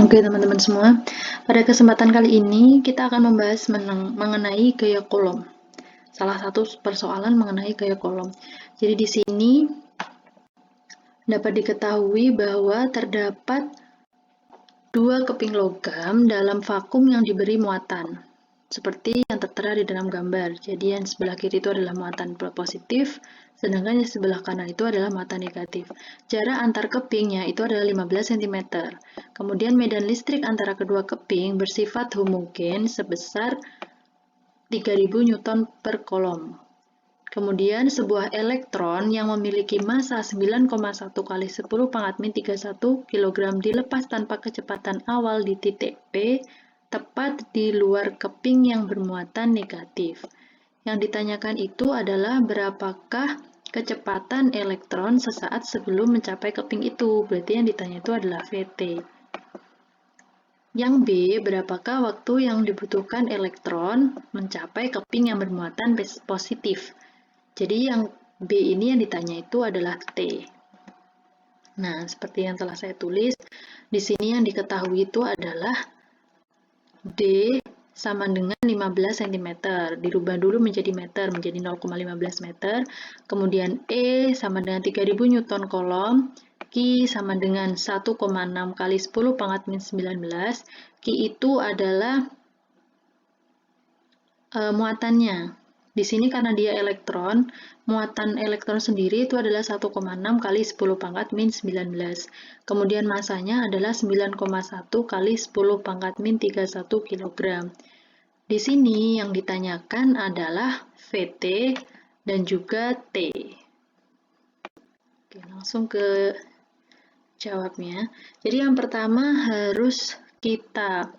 Oke teman-teman semua, pada kesempatan kali ini kita akan membahas mengenai gaya kolom. Salah satu persoalan mengenai gaya kolom. Jadi di sini dapat diketahui bahwa terdapat dua keping logam dalam vakum yang diberi muatan, seperti yang tertera di dalam gambar. Jadi yang sebelah kiri itu adalah muatan positif, sedangkan yang sebelah kanan itu adalah muatan negatif. Jarak antar kepingnya itu adalah 15 cm. Kemudian medan listrik antara kedua keping bersifat homogen sebesar 3000 Newton per kolom. Kemudian sebuah elektron yang memiliki massa 9,1 kali 10 pangkat min 31 kg dilepas tanpa kecepatan awal di titik P, tepat di luar keping yang bermuatan negatif. Yang ditanyakan itu adalah berapakah kecepatan elektron sesaat sebelum mencapai keping itu. Berarti yang ditanya itu adalah VT. Yang B, berapakah waktu yang dibutuhkan elektron mencapai keping yang bermuatan positif. Jadi yang B ini yang ditanya itu adalah T. Nah, seperti yang telah saya tulis, di sini yang diketahui itu adalah D sama dengan 15 cm. Dirubah dulu menjadi meter, menjadi 0,15 meter. Kemudian E sama dengan 3000 Newton kolom. Q sama dengan 1,6 kali 10 pangkat min 19. Q itu adalah muatannya. Di sini karena dia elektron, muatan elektron sendiri itu adalah 1,6 kali 10 pangkat min 19. Kemudian masanya adalah 9,1 kali 10 pangkat min 31 kg. Di sini yang ditanyakan adalah VT dan juga T. Oke, langsung ke jawabnya. Jadi yang pertama harus kita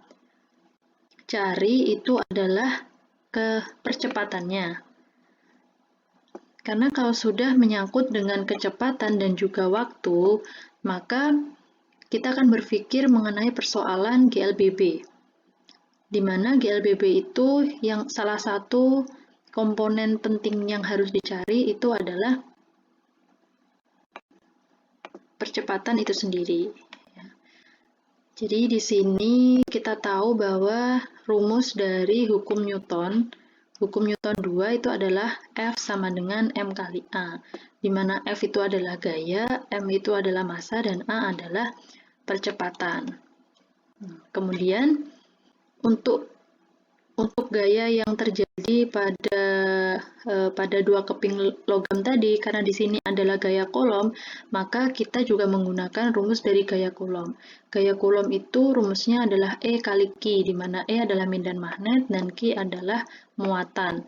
cari itu adalah percepatannya. Karena kalau sudah menyangkut dengan kecepatan dan juga waktu, maka kita akan berpikir mengenai persoalan GLBB. Di mana GLBB itu yang salah satu komponen penting yang harus dicari itu adalah percepatan itu sendiri. Jadi di sini kita tahu bahwa rumus dari hukum Newton 2 itu adalah F sama dengan M kali A, di mana F itu adalah gaya, M itu adalah massa, dan A adalah percepatan. Kemudian untuk gaya yang terjadi pada dua keping logam tadi, karena di sini adalah gaya kolom, maka kita juga menggunakan rumus dari gaya kolom. Gaya kolom itu rumusnya adalah E kali Q, di mana E adalah medan magnet dan Q adalah muatan.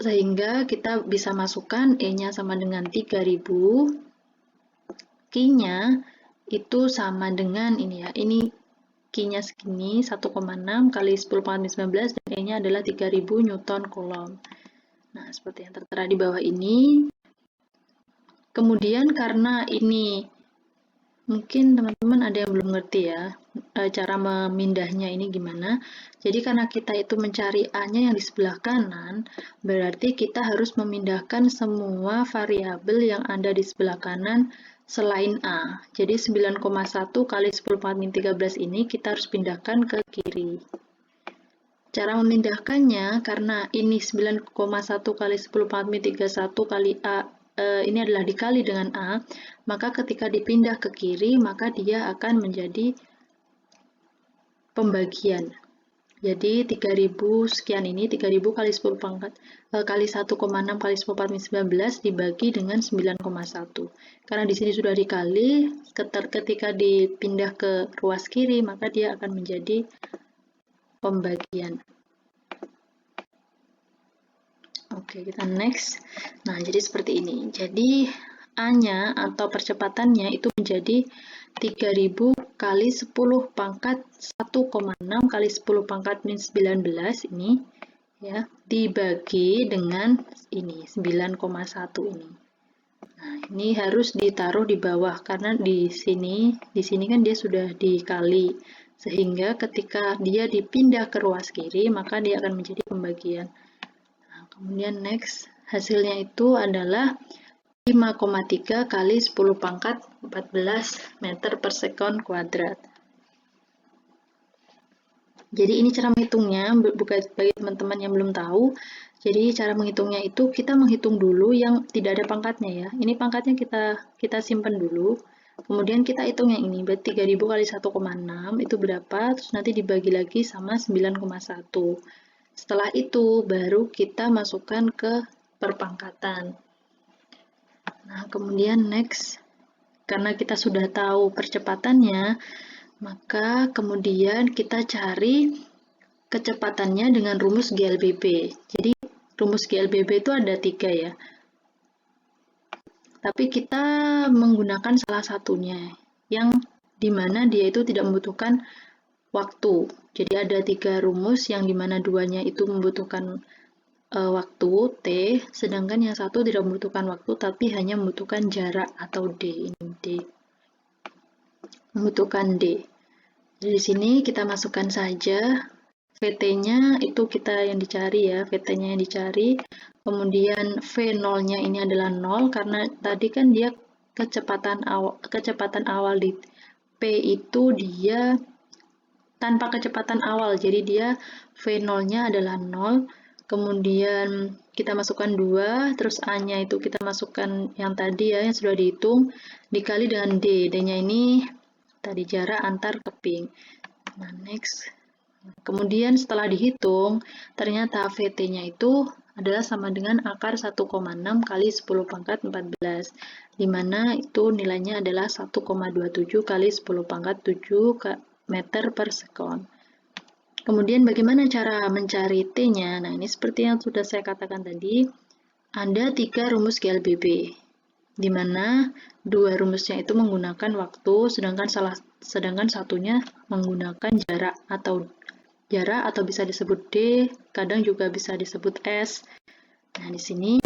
Sehingga kita bisa masukkan E-nya sama dengan 3000, Q-nya itu sama dengan ini ya, ini Q-nya segini 1,6 kali 10 pangkat 19 dan E-nya adalah 3000 Newton kolom. Nah, seperti yang tertera di bawah ini. Kemudian karena ini mungkin teman-teman ada yang belum ngerti ya, cara memindahnya ini gimana. Jadi karena kita itu mencari A-nya yang di sebelah kanan, berarti kita harus memindahkan semua variabel yang ada di sebelah kanan selain A. Jadi 9,1 kali 10 pangkat min 13 ini kita harus pindahkan ke kiri. Cara memindahkannya, karena ini 9,1 kali 10 pangkat min 31 kali A, ini adalah dikali dengan A, maka ketika dipindah ke kiri, maka dia akan menjadi pembagian. Jadi 3000 sekian ini, 3000 kali 10 pangkat kali 1,6 kali 10 pangkat min 19 dibagi dengan 9,1. Karena di sini sudah dikali, ketika dipindah ke ruas kiri, maka dia akan menjadi pembagian. Oke, kita next. Nah, jadi seperti ini. Jadi A-nya atau percepatannya itu menjadi 3000 kali 10 pangkat 1,6 kali 10 pangkat min 19 ini ya, dibagi dengan ini 9,1 ini. Nah, ini harus ditaruh di bawah karena di sini kan dia sudah dikali. Sehingga ketika dia dipindah ke ruas kiri, maka dia akan menjadi pembagian. Kemudian next, hasilnya itu adalah 5,3 kali 10 pangkat 14 meter per sekon kuadrat. Jadi ini cara menghitungnya, bagi teman-teman yang belum tahu. Jadi cara menghitungnya itu kita menghitung dulu yang tidak ada pangkatnya ya. Ini pangkatnya kita simpan dulu. Kemudian kita hitung yang ini, berarti 3000 kali 1,6 itu berapa, terus nanti dibagi lagi sama 9,1. Setelah itu baru kita masukkan ke perpangkatan. Nah, kemudian next, karena kita sudah tahu percepatannya, maka kemudian kita cari kecepatannya dengan rumus GLBB. Jadi rumus GLBB itu ada 3 ya. Tapi kita menggunakan salah satunya, yang dimana dia itu tidak membutuhkan waktu. Jadi ada 3 rumus yang dimana duanya itu membutuhkan waktu T, sedangkan yang satu tidak membutuhkan waktu tapi hanya membutuhkan jarak atau D. Ini D. Membutuhkan D. Jadi di sini kita masukkan saja VT-nya itu kita yang dicari ya, VT-nya yang dicari. Kemudian V0-nya ini adalah 0 karena tadi kan dia kecepatan awal di P itu dia tanpa kecepatan awal. Jadi dia V0-nya adalah 0. Kemudian kita masukkan 2, terus A-nya itu kita masukkan yang tadi ya, yang sudah dihitung, dikali dengan D. D-nya ini tadi jarak antar keping. Nah, next. Kemudian setelah dihitung, ternyata VT-nya itu adalah sama dengan akar 1,6 kali 10 pangkat 14, di mana itu nilainya adalah 1,27 kali 10 pangkat 7 meter per sekon. Kemudian bagaimana cara mencari T-nya? Nah, ini seperti yang sudah saya katakan tadi, ada 3 rumus GLBB, di mana 2 rumusnya itu menggunakan waktu, sedangkan satunya menggunakan jarak atau bisa disebut D, kadang juga bisa disebut S. Nah, di sini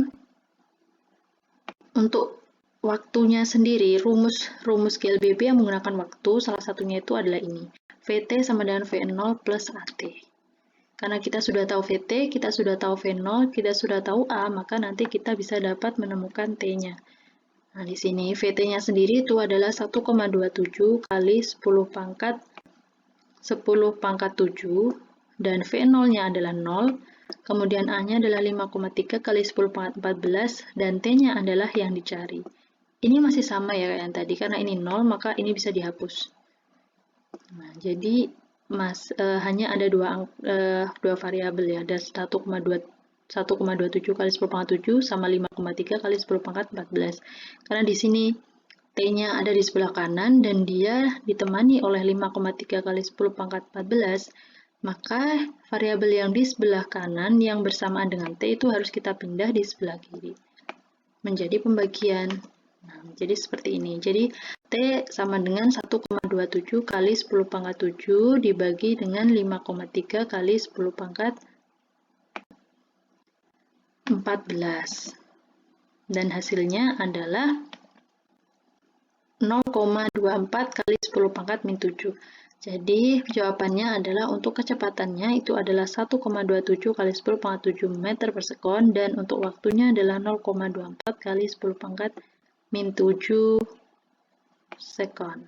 untuk waktunya sendiri, rumus GLBB yang menggunakan waktu, salah satunya itu adalah ini. VT sama dengan V0 plus AT. Karena kita sudah tahu VT, kita sudah tahu V0, kita sudah tahu A, maka nanti kita bisa dapat menemukan T-nya. Nah, di sini VT-nya sendiri itu adalah 1,27 kali 10 pangkat 7, dan V0-nya adalah 0, kemudian A-nya adalah 5,3 kali 10 pangkat 14, dan T-nya adalah yang dicari. Ini masih sama ya kayak yang tadi, karena ini 0, maka ini bisa dihapus. Nah, jadi hanya ada dua variabel ya, ada 1,27 kali 10 pangkat 7 sama 5,3 kali 10 pangkat 14. Karena di sini T-nya ada di sebelah kanan dan dia ditemani oleh 5,3 kali 10 pangkat 14, maka variabel yang di sebelah kanan yang bersamaan dengan T itu harus kita pindah di sebelah kiri menjadi pembagian. Nah, jadi seperti ini. Jadi T sama dengan 1,27 kali 10 pangkat 7 dibagi dengan 5,3 kali 10 pangkat 14. Dan hasilnya adalah 0,24 kali 10 pangkat min 7. Jadi jawabannya adalah untuk kecepatannya itu adalah 1,27 kali 10 pangkat 7 meter per sekon, dan untuk waktunya adalah 0,24 kali 10 pangkat min 7 sekon.